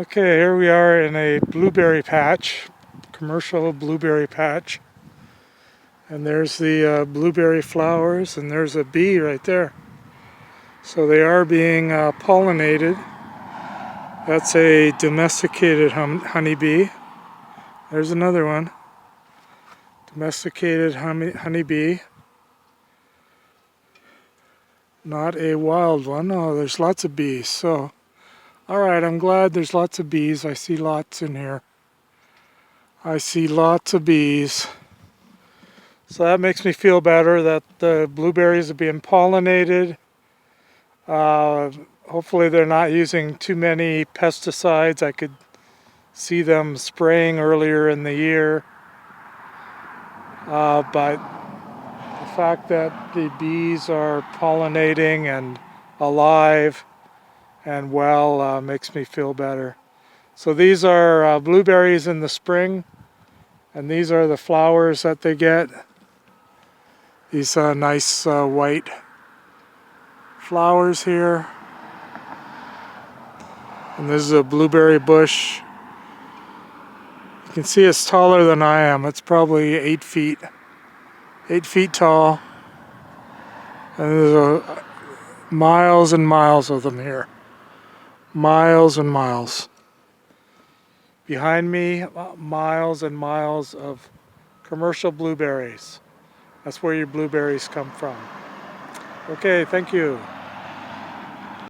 Okay, here we are in a blueberry patch, commercial blueberry patch. And there's the blueberry flowers, and there's a bee right there. So they are being pollinated. That's a domesticated honeybee. There's another one. Domesticated honeybee. Not a wild one. Oh, there's lots of bees. So, alright, I'm glad there's lots of bees. I see lots in here. I see lots of bees. So that makes me feel better that the blueberries are being pollinated. Hopefully they're not using too many pesticides. I could see them spraying earlier in the year. But the fact that the bees are pollinating and alive and well makes me feel better. So these are blueberries in the spring, and these are the flowers that they get. These nice white flowers here. And this is a blueberry bush. You can see it's taller than I am. It's probably 8 feet. 8 feet tall. And there's miles and miles of them here. Miles and miles. Behind me, miles and miles of commercial blueberries. That's where your blueberries come from. Okay, thank you.